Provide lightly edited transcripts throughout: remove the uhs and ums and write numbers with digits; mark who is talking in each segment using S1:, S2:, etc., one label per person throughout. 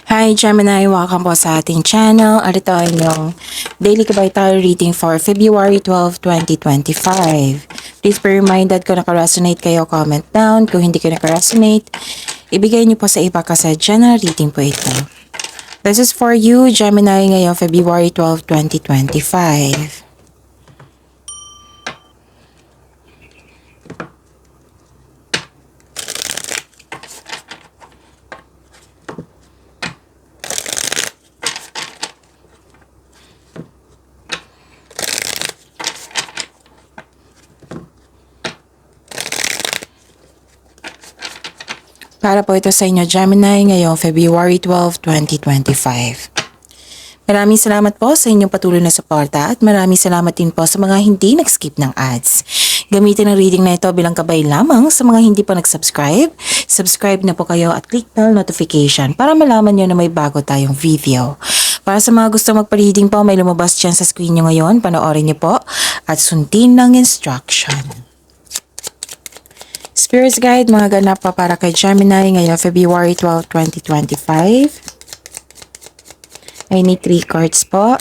S1: Hi Gemini! Welcome po sa ating channel. Ito ay yung Daily Kabay Tarot Reading for February 12, 2025. Please be reminded kung naka-resonate kayo, comment down. Kung hindi kayo naka-resonate, ibigay niyo po sa iba kasi general reading po ito. This is for you, Gemini, ngayong February 12, 2025. Para po ito sa inyo, Gemini, ngayong February 12, 2025. Maraming salamat po sa inyong patuloy na suporta at maraming salamat din po sa mga hindi nag-skip ng ads. Gamitin ang reading na ito bilang gabay lamang sa mga hindi pa nag-subscribe. Subscribe na po kayo at click bell notification para malaman nyo na may bago tayong video. Para sa mga gusto magpa-reading po, may lumabas dyan sa screen nyo ngayon. Panoorin nyo po at sundin ng instruction. Spirit's Guide, mga ganap pa para kay Gemini ngayong February 12, 2025. I need 3 cards po.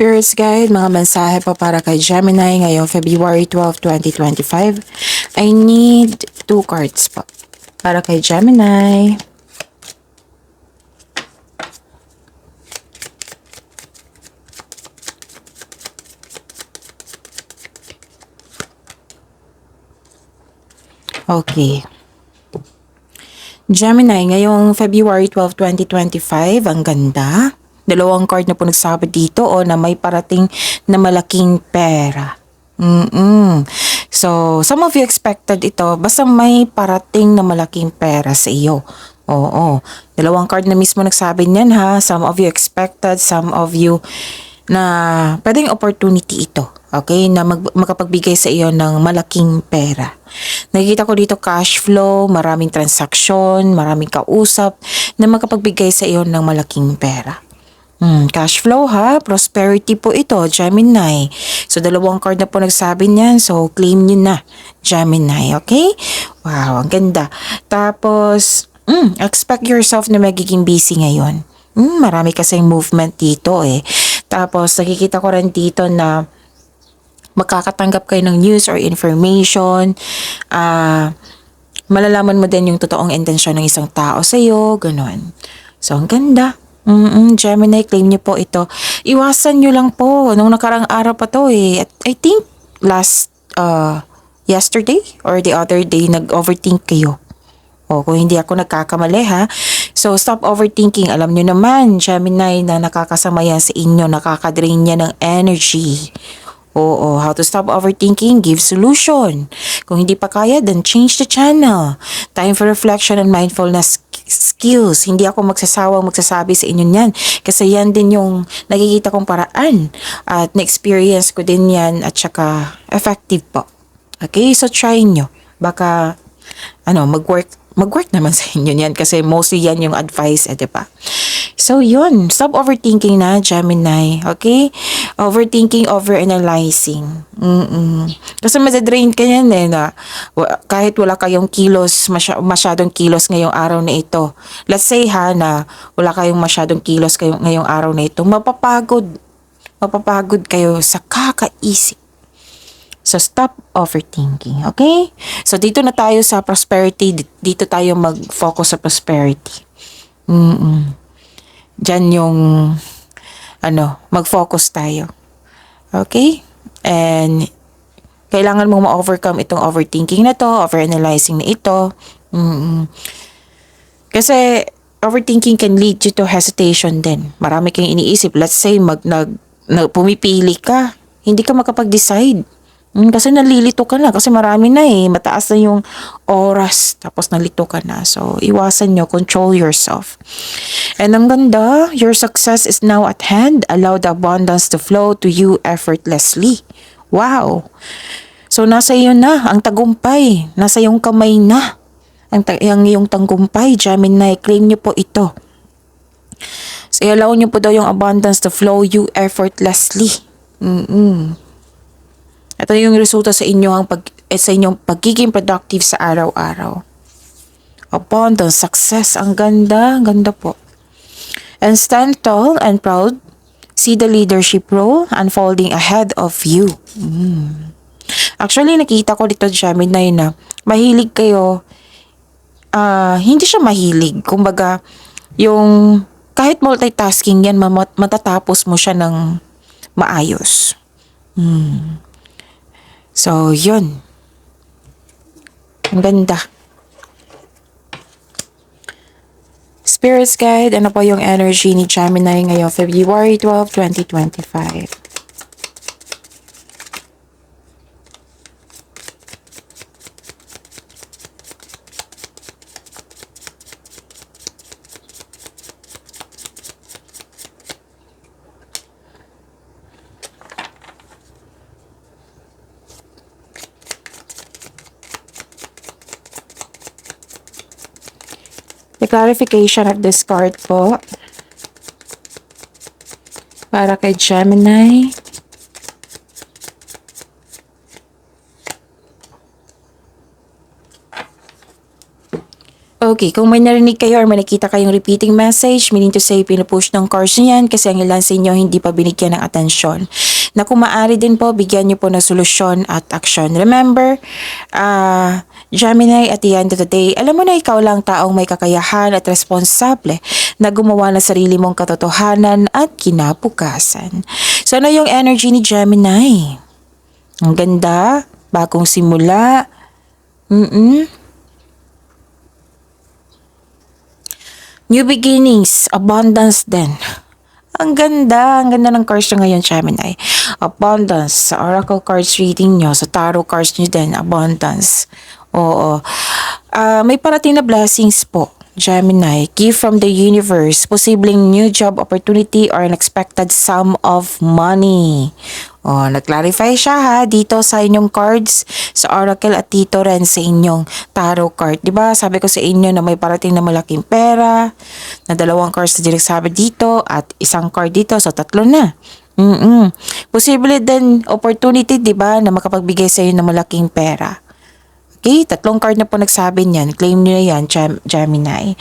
S1: Spirit's Guide, mga mensahe pa para kay Gemini ngayong February 12, 2025. I need 2 cards po para kay Gemini. Okay. Gemini, ngayong February 12, 2025, ang ganda. 2 card na po nagsabi dito na may parating na malaking pera. So, some of you expected ito, basta may parating na malaking pera sa iyo. Oo. 2 card na mismo nagsabi niyan ha. Some of you expected, some of you na pwedeng opportunity ito. Okay? Na makapagbigay sa iyo ng malaking pera. Nakikita ko dito cash flow, maraming transaksyon, maraming kausap na makapagbigay sa iyo ng malaking pera. Cash flow ha, prosperity po ito, Gemini. So, 2 card na po nagsabi niyan. So, claim nyo na, Gemini, okay? Wow, ang ganda. Tapos, expect yourself na magiging busy ngayon. Marami kasing movement dito eh. Tapos, nakikita ko rin dito na makakatanggap kayo ng news or information. Malalaman mo din yung totoong intensyon ng isang tao sa iyo, ganun. So, ang ganda. Gemini, claim niyo po ito. Iwasan niyo lang po. Nung nakarang araw pa to eh. I think last yesterday or the other day nag-overthink kayo. Kung hindi ako nagkakamali ha. So, stop overthinking. Alam niyo naman, Gemini, na nakakasama yan sa inyo. Nakakadrain niya ng energy. How to stop overthinking? Give solution. Kung hindi pa kaya, then change the channel. Time for reflection and mindfulness skills. Hindi ako magsasawang magsasabi sa inyo yan. Kasi yan din yung nakikita kong paraan. At na-experience ko din yan at saka effective po. Okay? So, try nyo. Baka, mag-work naman sa inyo yan kasi mostly yan yung advice, diba? So, yun. Stop overthinking na, Gemini. Okay? Overthinking, overanalyzing. Kasi madadrain ka yan na kahit wala kayong kilos, masyadong kilos ngayong araw na ito. Let's say ha, na wala kayong masyadong kilos ngayong araw na ito. Mapapagod kayo sa kakaisip. So, stop overthinking. Okay? So, dito na tayo sa prosperity. Dito tayo mag-focus sa prosperity. Diyan yung mag-focus tayo. Okay? And kailangan mong ma-overcome itong overthinking na to, overanalyzing na ito. Kasi overthinking can lead you to hesitation din. Marami kang iniisip. Let's say pumipili ka, hindi ka makapag-decide. Kasi nalilito ka na kasi marami na mataas na yung oras tapos nalito ka na. So, iwasan nyo, control yourself. And ang ganda, your success is now at hand. Allow the abundance to flow to you effortlessly. Wow! So, nasa iyo na ang tagumpay. Nasa iyong kamay na ang iyong tagumpay. Gemini, claim nyo po ito. So, allow nyo po daw yung abundance to flow you effortlessly. Ito yung resulta sa inyong sa inyong pagiging productive sa araw-araw. Abundance, success, ang ganda po. And stand tall and proud. See the leadership role unfolding ahead of you. Actually, nakita ko dito, Gemini, na mahilig kayo. Hindi siya mahilig. Kumbaga, yung kahit multitasking yan, matatapos mo siya ng maayos. So, yun. Ang ganda. Spirits Guide, ano po yung energy ni Gemini ngayong February 12, 2025? The clarification of this card po para kay Gemini. Okay, kung may narinig kayo or may nakita kayong repeating message, meaning to say pinupush ng cards niyan kasi ang ilan sa inyo hindi pa binigyan ng atensyon. Na kung maaari din po, bigyan niyo po ng solusyon at action. Remember, Gemini, at the end of the day, alam mo na ikaw lang taong may kakayahan at responsable na gumawa ng sarili mong katotohanan at kinabukasan. So ano yung energy ni Gemini? Ang ganda, bagong simula. New beginnings, abundance din. Ang ganda ng cards nyo ngayon, Gemini. Abundance, sa oracle cards reading nyo, sa tarot cards nyo din, abundance. Oo. May parating na blessings po, Gemini. Gift from the universe, posibleng new job opportunity or unexpected sum of money. Nag-clarify siya ha, dito sa inyong cards, sa oracle at dito rin sa inyong tarot card. Diba, sabi ko sa inyo na may parating na malaking pera, na 2 cards na direct sabi dito, at isang card dito, so 3 na. Posible din opportunity, diba, na makapagbigay sa iyo ng malaking pera. Okay, 3 card na po nagsabi niyan. Claim niyo na yan, Gemini.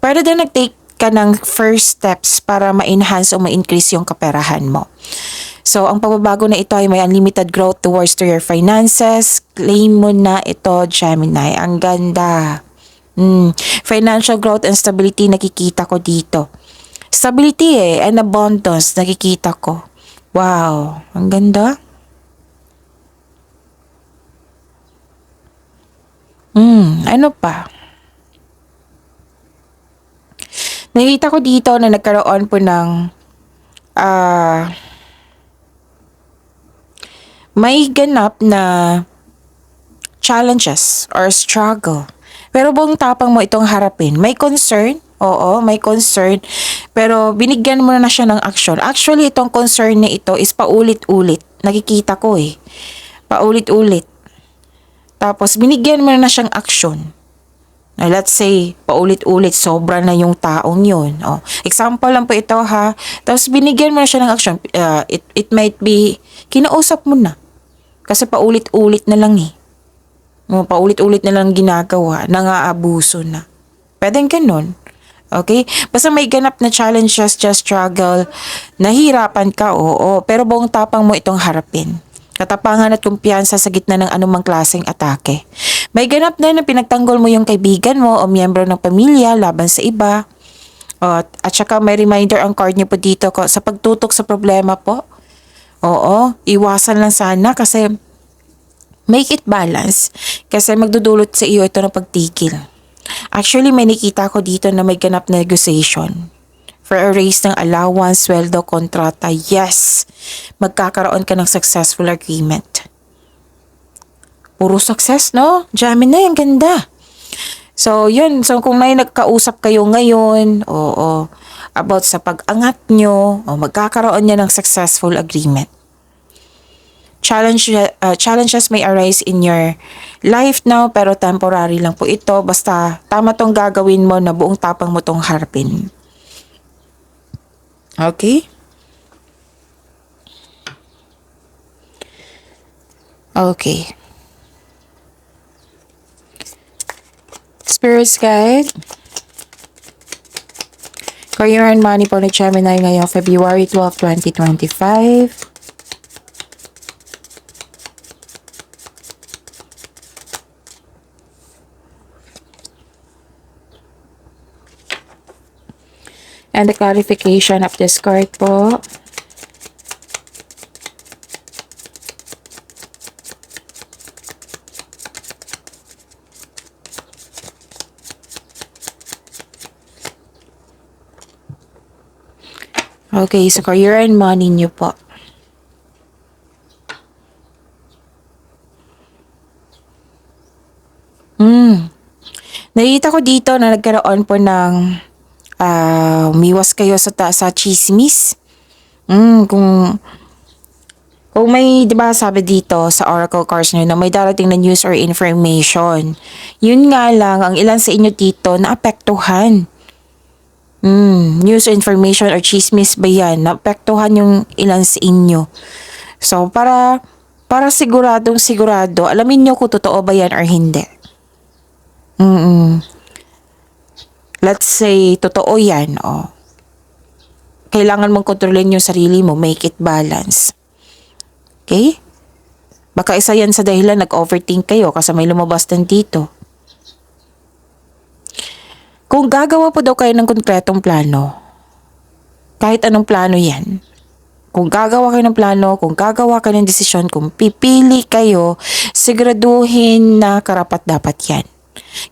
S1: Pwede din nag-take ka ng first steps para ma-enhance o ma-increase yung kaperahan mo. So, ang pagbabago na ito ay may unlimited growth towards to your finances. Claim mo na ito, Gemini. Ang ganda. Financial growth and stability nakikita ko dito. Stability and abundance nakikita ko. Wow, ang ganda. Ano pa? Nakita ko dito na nagkaroon po ng may ganap na challenges or struggle. Pero buong tapang mo itong harapin. May concern, oo, may concern. Pero binigyan mo na siya ng action. Actually, itong concern na ito is paulit-ulit. Nakikita ko paulit-ulit. Tapos binigyan mo na siyang action. Let's say, paulit-ulit, sobra na yung taong yun. Example lang po ito ha. Tapos binigyan mo na siya ng action. It might be, kinausap mo na. Kasi paulit-ulit na lang paulit-ulit na lang ginagawa. Nangaabuso na. Pwedeng ganun. Okay? Basta may ganap na challenges, just struggle. Nahirapan ka, oo. Pero buong tapang mo itong harapin. Katapangan at kumpiyansa sa gitna ng anumang klaseng atake. May ganap na pinagtanggol mo yung kaibigan mo o miyembro ng pamilya laban sa iba. At saka may reminder ang card niyo po dito sa pagtutok sa problema po. Oo, iwasan lang sana kasi make it balance. Kasi magdudulot sa iyo ito ng pagtigil. Actually, may nakita ko dito na may ganap na negotiation for a raise ng allowance, sweldo, kontrata. Yes, magkakaroon ka ng successful agreement. Puro success, no? Gemini, ang ganda. So, yun. So, kung may nagkausap kayo ngayon, oo, about sa pag-angat nyo, magkakaroon niya ng successful agreement. Challenges may arise in your life now, pero temporary lang po ito. Basta tama tong gagawin mo na buong tapang mo tong harapin. Okay? Okay. Spirits guide. Career and money po ni Gemini ngayong February 12, 2025. And the clarification of this card po. Okay, so career and money niyo po. Nakita ko dito na nagkaroon po ng umiwas kayo sa chismis. Kung may, di ba sabi dito sa Oracle cards nyo na may darating na news or information. Yun nga lang, ang ilan sa inyo dito naapektuhan. News, information, or chismis ba yan? Naapektuhan yung ilan sa inyo. So, para siguradong sigurado, alamin nyo kung totoo ba yan or hindi. Let's say, totoo yan, Kailangan mong kontrolin yung sarili mo, make it balance. Okay? Baka isa yan sa dahilan nag-overthink kayo kasi may lumabas din dito. Kung gagawa po daw kayo ng konkretong plano, kahit anong plano yan, kung gagawa kayo ng plano, kung gagawa kayo ng desisyon, kung pipili kayo, siguraduhin na karapat dapat yan.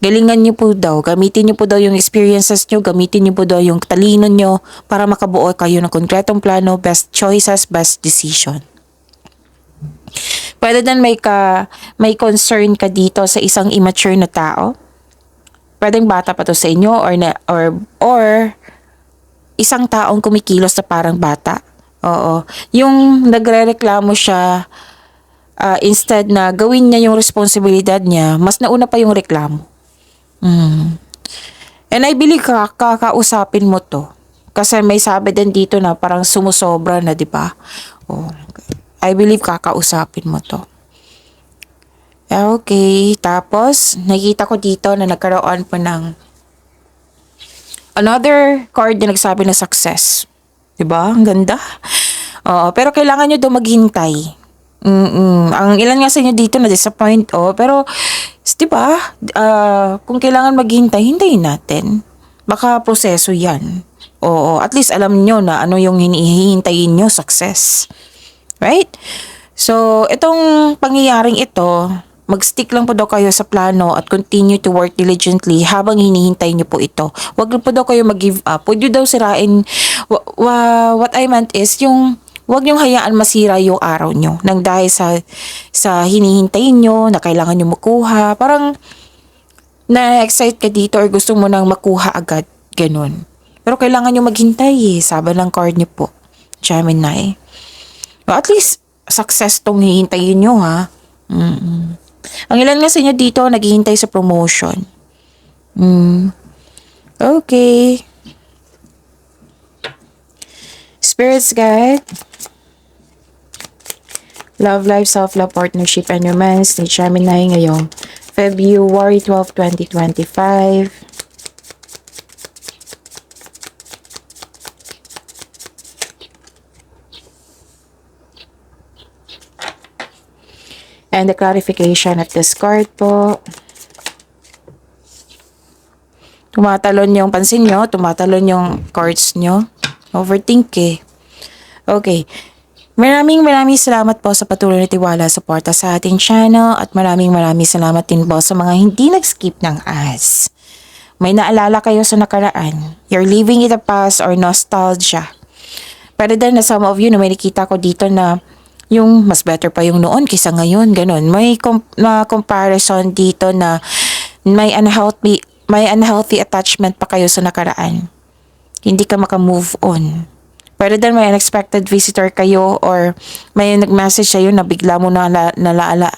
S1: Galingan niyo po daw, gamitin niyo po daw yung experiences niyo, gamitin niyo po daw yung talino niyo para makabuo kayo ng konkretong plano, best choices, best decision. Pwede din may concern ka dito sa isang immature na tao. Pwedeng bata pa to sa inyo or isang taong kumikilos na parang bata. Oo. Yung nagrereklamo siya, instead na gawin niya yung responsibilidad niya, mas nauna pa yung reklamo. And I believe kakausapin mo to. Kasi may sabi din dito na parang sumusobra na, di ba? I believe kakausapin mo to. Okay, tapos nakita ko dito na nagkaroon pa ng another card na nagsabi na success. 'Di ba? Ang ganda. Pero kailangan niyo daw maghintay. Ang ilan nga sa inyo dito na disappoint pero 'di ba? Kung kailangan maghintay, hintayin natin. Baka proseso 'yan. At least alam niyo na ano yung hinihintayin niyo, success. Right? So, itong pangyayaring ito, mag-stick lang po daw kayo sa plano at continue to work diligently habang hinihintay niyo po ito. Huwag po daw kayo mag-give up. Huwag niyo daw sirain. What I meant is, huwag niyong hayaan masira yung araw niyo nang dahil sa hinihintay niyo na kailangan niyo makuha. Parang na-excite ka dito or gusto mo nang makuha agad. Ganun. Pero kailangan niyo maghintay sabi ng card niyo po, Gemini. At least, success tong hihintayin niyo ha. Ang ilan nga sa inyo dito naghihintay sa promotion. Okay. Spirits guide. Love life, self-love, partnership, and romance ni Gemini ngayong February 12, 2025. And the clarification of this card po. Tumatalon yung pansin nyo, tumatalon yung cards nyo. Overthink Okay. Maraming salamat po sa patuloy na tiwala, suporta sa ating channel at maraming salamat din po sa mga hindi nag-skip ng ads. May naalala kayo sa nakaraan. You're living in the past or nostalgia. Pero then, some of you, na may nakita ko dito na yung mas better pa yung noon kaysa ngayon, ganun. May na comparison dito na may unhealthy attachment pa kayo sa nakaraan. Hindi ka maka-move on. Pero then may unexpected visitor kayo or may nag-message sa'yo na bigla mo naalala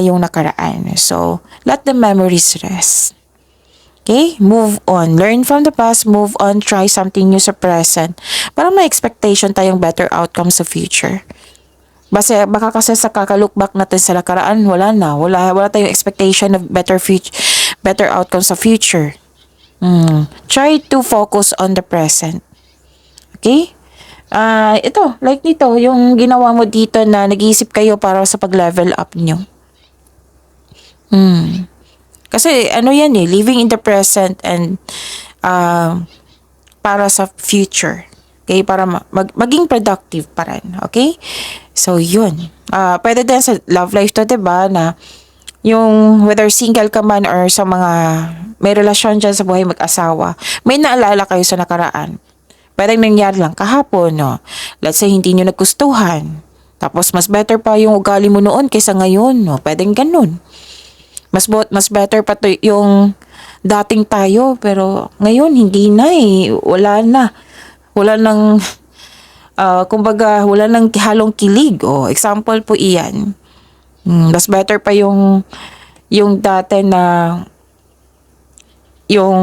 S1: yung nakaraan. So, let the memories rest. Okay? Move on. Learn from the past, move on, try something new sa present. Para may expectation tayong better outcome sa future. Baka kasi sa kaka-look back natin sa nakaraan, wala tayong expectation of better outcome sa future. Try to focus on the present. Okay? Ito, like nito, yung ginawa mo dito na nag-iisip kayo para sa pag-level up nyo. Kasi yan living in the present and para sa future. Okay? Para maging productive pa rin. Okay? So, yun. Pwede din sa love life to, diba, na yung whether single ka man or sa mga may relasyon dyan sa buhay mag-asawa, may naalala kayo sa nakaraan. Pwedeng nangyari lang kahapon, no? Let's say, hindi nyo naggustuhan. Tapos, mas better pa yung ugali mo noon kaysa ngayon, no? Pwedeng ganun. Mas better pa to yung dating tayo, pero ngayon, hindi na eh. Wala na. Wala nang, kumbaga, wala nang halong kilig. Example po iyan. Mas better pa yung dati na yung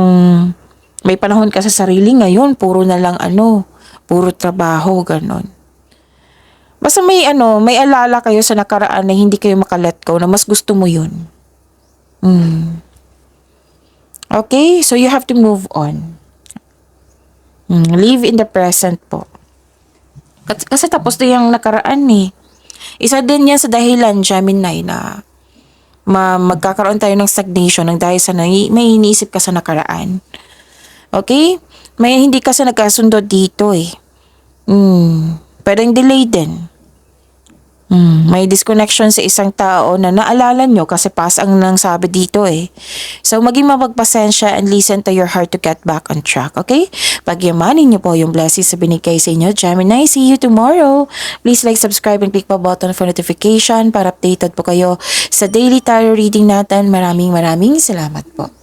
S1: may panahon ka sa sarili, ngayon puro na lang puro trabaho, ganon. Basta may alala kayo sa nakaraan na hindi kayo makalet go na mas gusto mo yun. Okay, so you have to move on. Live in the present po. Kasi tapos na yung nakaraan eh. Isa din yan sa dahilan, Gemini, na magkakaroon tayo ng stagnation ng dahil sa may iniisip ka sa nakaraan. Okay? May hindi kasi nagkasundo dito eh. Pwedeng delay din. May disconnection sa isang tao na naalala nyo kasi past ang nang sabi dito eh. So, maging mapagpasensya and listen to your heart to get back on track, okay? Pagyamanin nyo po yung blessings sa binigay sa inyo, Gemini. See you tomorrow. Please like, subscribe, and click pa button for notification para updated po kayo sa daily tarot reading natin. Maraming salamat po.